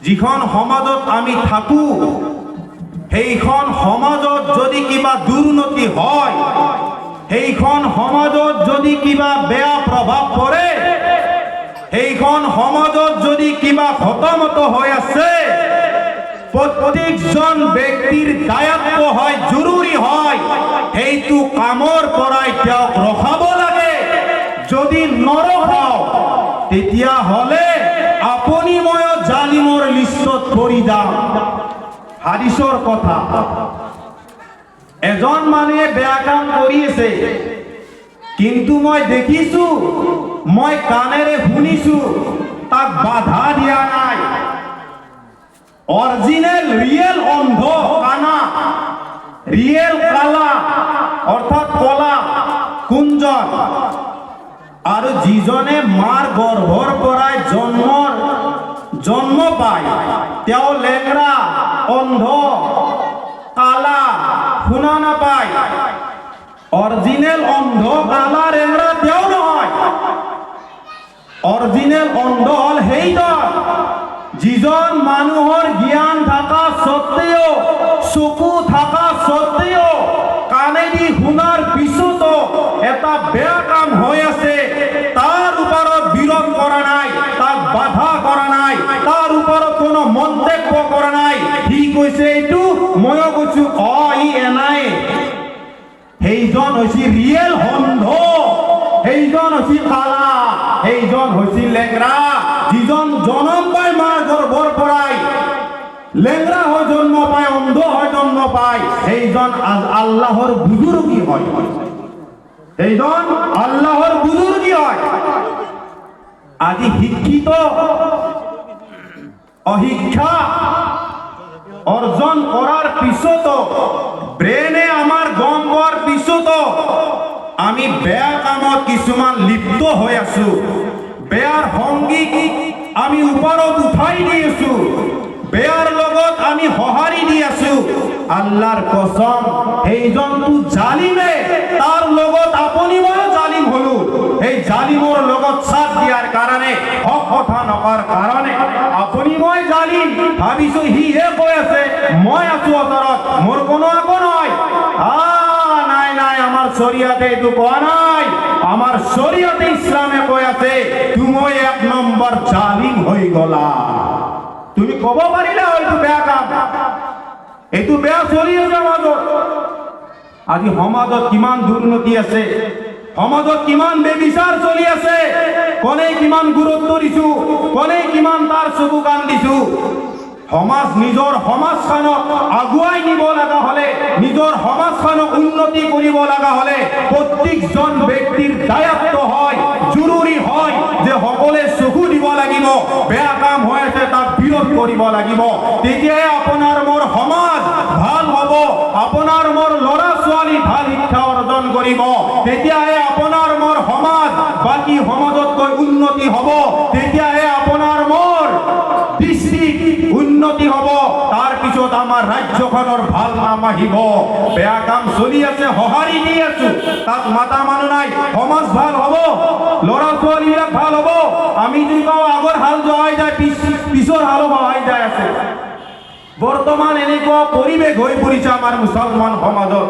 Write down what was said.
যিখন সমাজত আমি থাকো সেইখন সমাজত যদি কিবা দুৰ্নীতি হয়, সেইখন সমাজত যদি কিবা বেয়া প্ৰভাৱ পৰে, সেইখন সমাজত যদি কিবা হতমত হৈ আছে, প্ৰত্যেকজন ব্যক্তিৰ দায়িত্ব হয়, জৰুৰী হয়, সেইটো কামৰ পৰাই তেওঁক ৰখাব লাগে। যদি নৰখাও তেতিয়াহ'লে আপুনি মই জালিমৰ লিষ্টত পৰি যাম। হাদিছৰ কথা, এজন মানুহে বেয়া কাম কৰি আছে, কিন্তু মই দেখিছো, মই কাণেৰে শুনিছো, তাক বাধা দিয়া নাই। অৰিজিনেল ৰিয়েল অন্ধ কানা, ৰিয়েল কালা অৰ্থাৎ কলা কোনজন? আৰু যিজনে মাৰ গৰ্ভৰ পৰাই জন্ম পায়, তেওঁ লেংৰা, অন্ধ, কালা, শুনা নাপায়। অৰিজিনেল অন্ধ, কালা, লেংৰা তেওঁ নহয়। অৰিজিনেল অন্ধ হ'ল সেইজন যিজন মানুহৰ জ্ঞান থকা সত্ত্বেও, চকু থকা সত্ত্বেও, কাণেদি শুনাৰ পিছতো এটা বেয়া কাম হৈ আছে, তাৰ ওপৰত বিৰোধ কৰা নাই, তাক বাধা কৰা নাই, তাৰ ওপৰত কোনো মন্তব্য কৰা নাই। সি কৈছে এইটো, ময়ো কৈছো ই এনাই। সেইজন হৈছে ৰিয়েল অন্ধ, সেইজন হৈছে কালা, সেইজন হৈছে লেংৰা। যিজন জন্ম পায় মাৰ গৰ্ভৰ পৰাই লেংৰা হৈ জন্ম পায়, অন্ধ হৈ জন্ম পায়, সেইজন আল্লাহৰ বুজুৰ্গী হয়, সেইজন আল্লাহৰ বুজুৰ্গী হয়। আজি শিক্ষিত অশিক্ষা অৰ্জন কৰাৰ পিছতো, ব্ৰেইনে আমাৰ গম পোৱাৰ পিছতো আমি বেয়া কামত কিছুমান লিপ্ত হৈ আছো, বেয়াৰ সংগীক আমি ওপৰত উঠাই দি আছো, বেয়াৰ লগত আমি সঁহাৰি দি আছো। আল্লাহৰ কসম, সেইজনটো জালিমে, তাৰ লগত আপুনি মই জালিম হলো। এই জালিমৰ লগত সাথ দিয়াৰ কাৰণে, হক কথা নকৰাৰ কাৰণে আপুনি মই জালিম ভাবিছো। সিহে কৈ আছে মই আছো ওচৰত, মোৰ কোনো একো নহয়। নাই নাই, আমাৰ শৰীয়তে এইটো কোৱা নাই। আমাৰ শৰীয়তে ইছলামে কৈ আছে তুমি এক নম্বৰ জালিম হৈ গলা। তুমি কব পাৰিলা এইটো বেয়া কাম, এইটো বেয়া চলি আছে সমাজত। আজি সমাজত কিমান দুৰ্নীতি আছে, সমাজত কিমান বেবিচাৰ চলি আছে, কোনে কিমান গুৰুত্ব দিছো, কোনে কিমান তাৰ চকু কাণ দিছো। সমাজ, নিজৰ সমাজখনক আগুৱাই নিব লগা হলে, নিজৰ সমাজখনক উন্নতি কৰিব লগা হলে প্ৰত্যেকজন ব্যক্তিৰ দায়িত্ব হয়, জৰুৰী হয় যে সকলোৱে চকু দিব লাগিব। বেয়া কাম হৈ আছে তাক বিৰোধ কৰিব লাগিব। তেতিয়াহে আপোনাৰ মোৰ সমাজ ভাল হ'ব, আপোনাৰ মোৰ ল'ৰা ছোৱালী ভাল শিক্ষা অৰ্জন কৰিব, তেতিয়াহে আপোনাৰ মোৰ সমাজ বাকী সমাজতকৈ উন্নতি হ'ব, তেতিয়াহে আপোনাৰ মোৰ ডিষ্ট্ৰিক্ট উন্নতি হ'ব, তাৰ পিছত আমাৰ ৰাজ্যখনৰ ভাল নাম আহিব। বেয়া কাম চলি আছে, সঁহাৰি দি আছো, তাত মাতা মানুহ নাই। সমাজ ভাল হ'ব, ল'ৰা ছোৱালীবিলাক ভাল হ'ব। আমি যদি কওঁ আগৰ হাল যোৱাই যায়, পিছৰ হালো বহাই যায় আছে। বৰ্তমান এনেকুৱা পৰিৱেশ হৈ পৰিছে আমাৰ মুছলমান সমাজত।